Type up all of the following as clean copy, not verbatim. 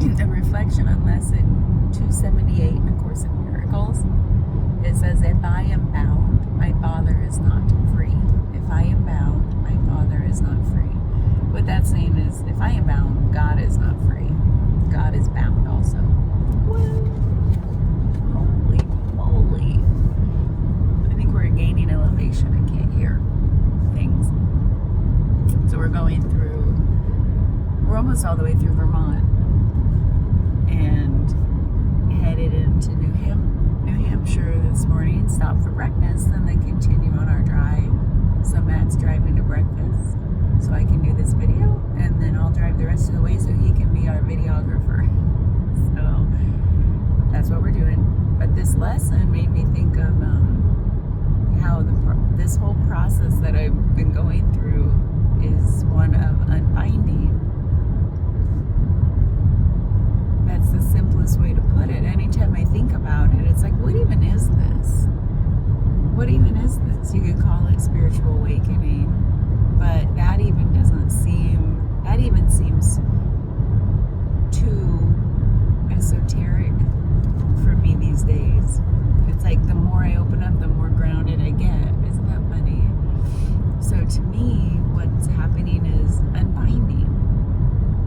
A reflection on lesson 278 in A Course in Miracles. It says, if I am bound, my Father is not free. If I am bound, my Father is not free. What that's saying is, if I am bound, God is not free. God is bound also. Woo! Holy moly. I think we're gaining elevation. I can't hear things. So we're almost all the way through Vermont and headed into New Hampshire this morning. Stopped for breakfast and then continue on our drive. So Matt's driving to breakfast so I can do this video, and then I'll drive the rest of the way so he can be our videographer. So that's what we're doing. But this lesson made me think of how this whole process that I've been going through is one of unbinding. That's the simplest way to put it. Anytime I think about it, it's like, what even is this? What even is this? You could call it spiritual awakening, but that even seems too esoteric for me these days. It's like the more I open up, the more grounded I get. Isn't that funny? So to me, what's happening is unbinding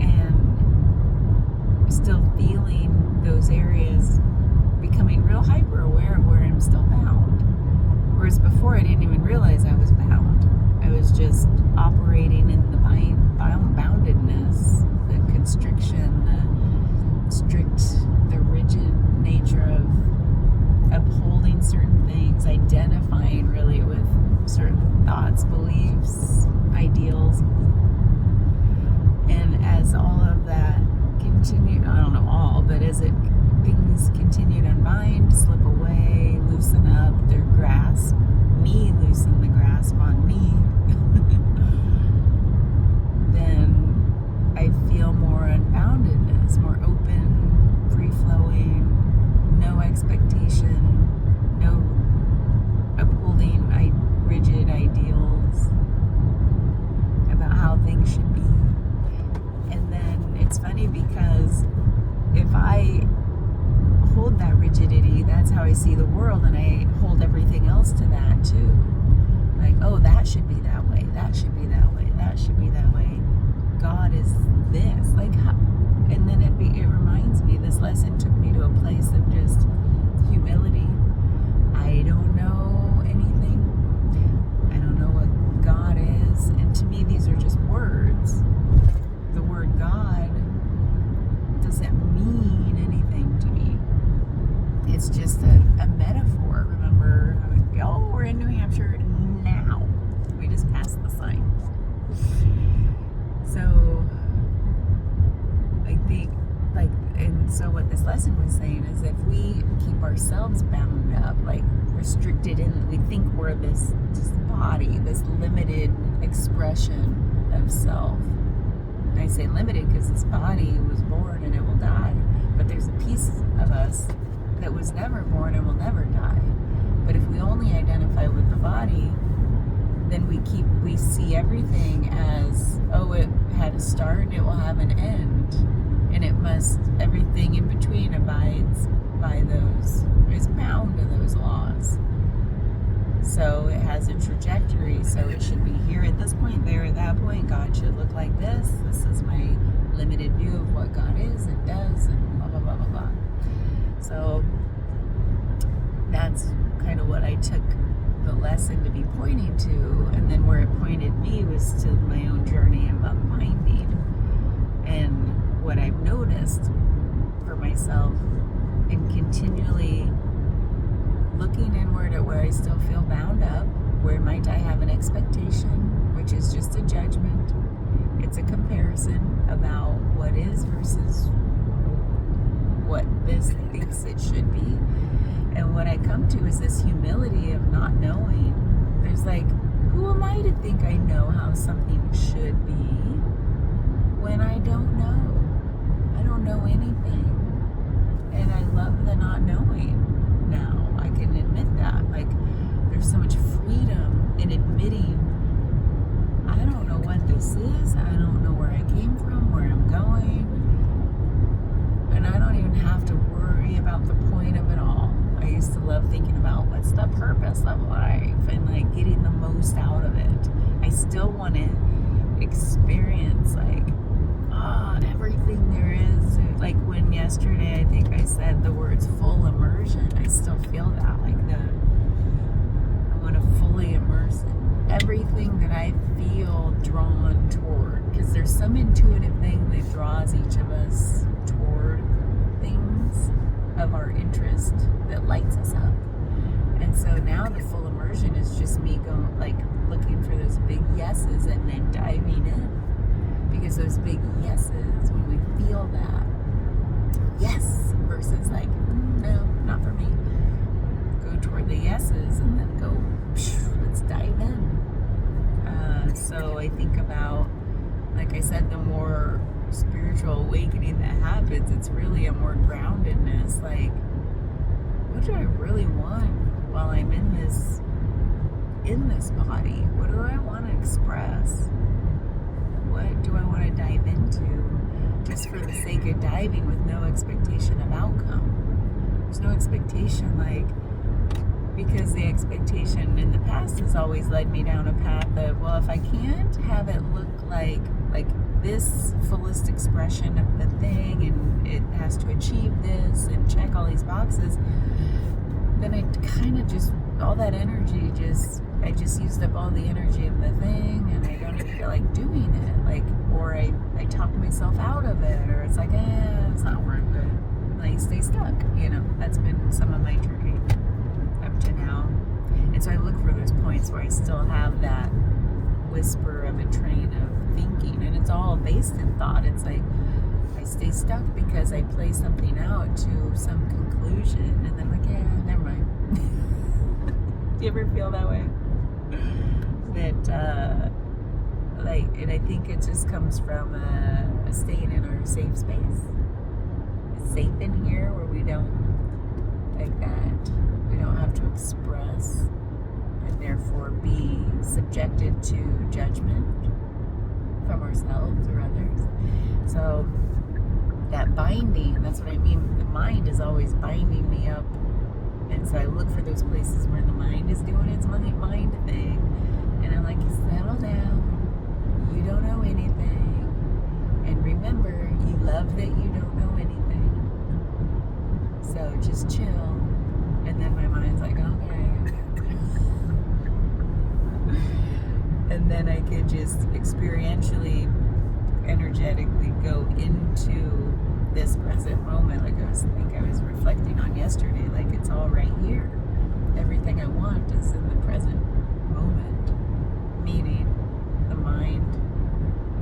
and still feeling those areas, becoming real hyper aware of where I'm still bound. Whereas before I didn't even realize I was bound. I was just operating in the boundedness, the constriction, the rigid nature of upholding certain things, identifying really with certain thoughts, beliefs, ideals. And as all of that continued, I don't know all, but as things continue to unbind, slip away, loosen up their grasp, loosen the grasp on me, then I feel more unboundedness, more open, free-flowing, no expectation, no upholding rigid ideals about how things should be. And then it's funny because if I hold that rigidity, that's how I see the world, and I hold everything else to that too. Like, oh, that should be that way, that should be that way, that should be that way. God is this. Like, how? And then it reminds me, this lesson took me to a place of just humility. I don't know anything. I don't know what God is. And to me, these are just words. The word God doesn't mean anything to me. It's just a metaphor. Remember, we're in New Hampshire now. We just passed the sign. So I think, and so what this lesson was saying is, if we keep ourselves bound up, like restricted in, we think we're this body, this limited expression of self. And I say limited because this body was born and it will die, but there's a piece of us that was never born and will never die. But if we only identify with the body, then we see everything as, oh, it had a start and it will have an end, and everything in between abides by those, is bound to those laws. So it has a trajectory, so it should be here at this point, there at that point, God should look like this. This is my limited view of what God is and does, and blah, blah, blah, blah, blah. So that's kind of what I took the lesson to be pointing to, and then where it pointed me was to my own journey of unbinding. And what I've noticed for myself in continually looking inward at where I still feel bound up, where might I have an expectation, which is just a judgment. It's a comparison about what is versus what this thinks it should be. And what I come to is this humility of not knowing. There's like, who am I to think I know how something should be when I don't know? I don't know anything. And I love the not knowing now. I can admit that. Like, there's so much freedom in admitting, I don't know what this is. I don't know where I came from, where I'm going. said the words full immersion, I still feel that. Like I want to fully immerse in everything that I feel drawn toward. Because there's some intuitive thing that draws each of us toward things of our interest that lights us up. And so now the full immersion is just me going, like, looking for those big yeses and then diving in. Because those big yeses, when we feel that, yes, versus like, no, not for me. Go toward the yeses and then go, let's dive in. So I think about, like I said, the more spiritual awakening that happens, it's really a more groundedness. Like, what do I really want while I'm in this body? What do I want to express? What do I want to dive into just for the sake of diving with no expectation of outcome? There's no expectation, like, because the expectation in the past has always led me down a path of, well, if I can't have it look like this fullest expression of the thing and it has to achieve this and check all these boxes, then I kind of just, all that energy I just used up all the energy of the thing, and I don't even feel like doing it. Like, or I talk myself out of it, or it's like, it's not worth it. Like, stay stuck, That's been some of my journey up to now. And so I look for those points where I still have that whisper of a train of thinking, and it's all based in thought. It's like, I stay stuck because I play something out to some conclusion, and then I'm like, never mind. Do you ever feel that way? That, and I think it just comes from staying in our safe space. It's safe in here where we don't, like that, we don't have to express and therefore be subjected to judgment from ourselves or others. So that binding, that's what I mean. The mind is always binding me up. And so I look for those places where the mind is doing its mind thing. And I'm like, settle down. You don't know anything. And remember, you love that you don't know anything. So just chill. And then my mind's like, okay. And then I could just experientially, energetically go into this present moment. Like I was reflecting on yesterday, like it's all right here. Everything I want is in the present moment. Meaning the mind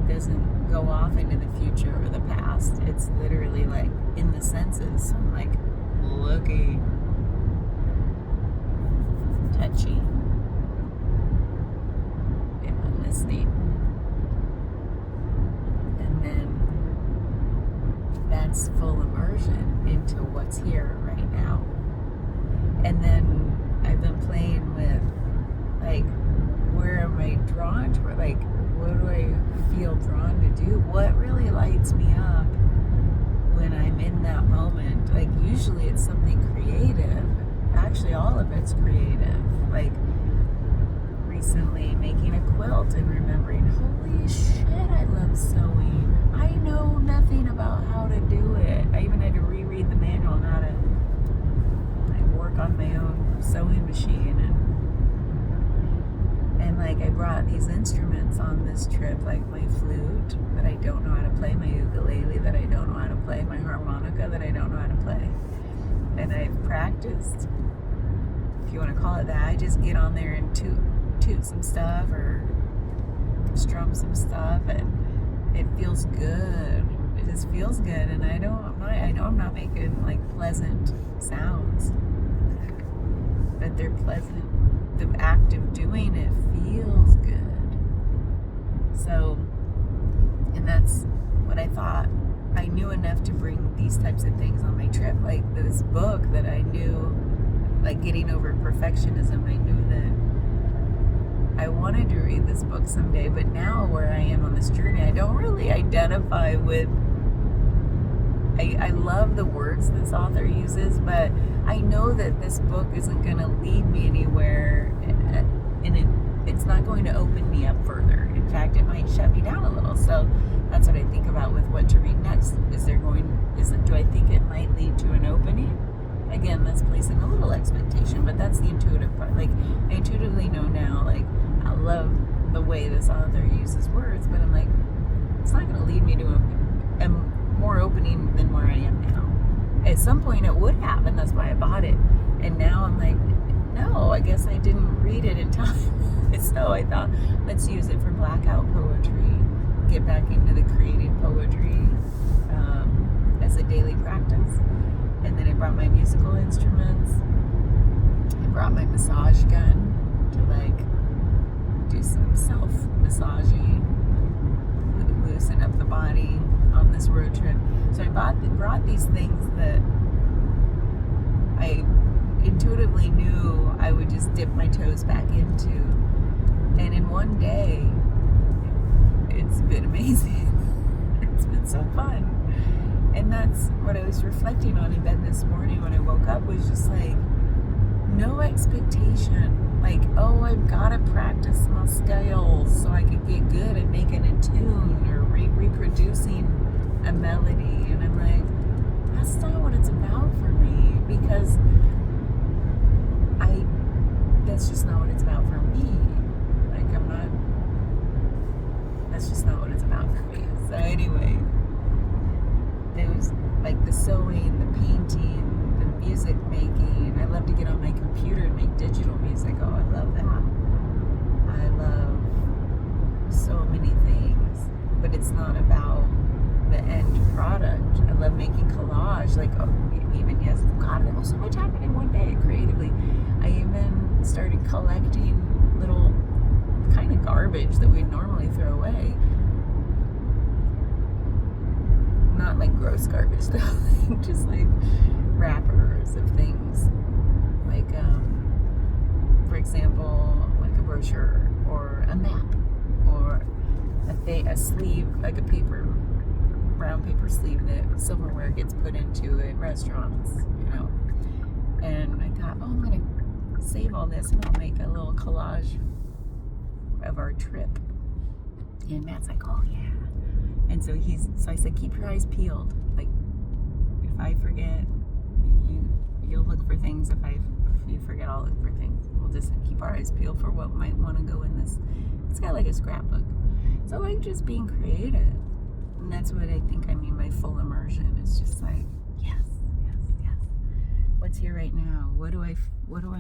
doesn't go off into the future or the past. It's literally like in the senses. I'm like looking, touching, and listening. And then that's full immersion into what's here right now. And then I've been playing with, like, where am I drawn to? Like, what do I feel drawn to do? What really lights me up when I'm in that moment? Like, usually it's something creative. Actually, all of it's creative. Like, recently making a quilt and remembering, holy shit, I love sewing. I know nothing about how to do it. I even had to reread the manual on how to work on my own sewing machine. And like, I brought these instruments on this trip, like my flute that I don't know how to play, my ukulele that I don't know how to play, my harmonica that I don't know how to play. And I've practiced, if you want to call it that. I just get on there and toot some stuff or strum some stuff, and it feels good. It just feels good, and I know I'm not making like pleasant sounds, but they're pleasant. The act of doing it feels good. So, and that's what I thought. I knew enough to bring these types of things on my trip, like this book that I knew, like Getting Over Perfectionism. I knew that I wanted to read this book someday, but now where I am on this journey, I don't really identify with, I love the words this author uses, but I know that this book isn't going to lead me anywhere, and it's not going to open me up further. In fact, it might shut me down a little. So that's what I think about with what to read next. Do I think it might lead to an opening? again, that's placing a little expectation, but that's the intuitive part. Like, I intuitively know now, like, I love the way this author uses words, but I'm like, it's not going to lead me to a more opening than where I am now. At some point it would have, and that's why I bought it. And now I'm like, no, I guess I didn't read it in time. So I thought, let's use it for blackout poetry, get back into the creative poetry as a daily practice. And then I brought my musical instruments. I brought my massage gun to like do some self-massaging, loosen up the body on this road trip. So I brought these things that I intuitively knew I would just dip my toes back into. And in one day, it's been amazing. It's been so fun. And that's what I was reflecting on in bed this morning when I woke up, was just like, no expectation. Like, oh, I've got to practice my scales so I could get good at making a tune or reproducing a melody. And I'm like, that's not what it's about for me, because that's just not what it's about for me. Like, that's just not what it's about for me. So anyway, there's like the sewing, the painting, the music making. I love to get on my computer and make digital music. Oh, I love that. I love so many things, but it's not about the end product. I love making collage. Like, oh, even yes, God, there was so much happening in one day creatively. I even started collecting little kind of garbage that we'd normally throw away. Not like gross garbage though, just like wrappers of things. Like, for example, like a brochure or a map or a sleeve, like a brown paper sleeve that silverware gets put into at restaurants, you know. And I thought, oh, I'm gonna save all this and I'll make a little collage of our trip. And Matt's like, oh yeah. And so I said, keep your eyes peeled. Like, if I forget, you'll look for things. If you forget, I'll look for things. We'll just keep our eyes peeled for what might want to go in this. It's got like a scrapbook. So like just being creative. And that's what I think I mean by full immersion. It's just like, yes. What's here right now? What do I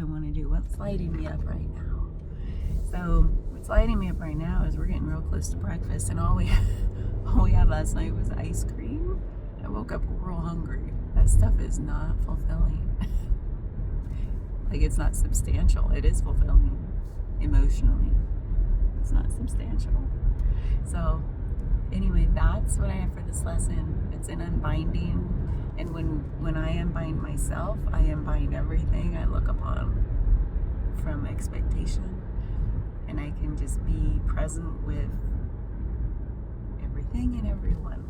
want to do? What's lighting me up right now? So what's lighting me up right now is we're getting real close to breakfast, and all we had last night was ice cream. I woke up real hungry. That stuff is not fulfilling. Like, it's not substantial. It is fulfilling emotionally. It's not substantial. So anyway, that's what I have for this lesson. It's an unbinding. And when I unbind myself, I unbind everything I look upon from expectation. And I can just be present with everything and everyone.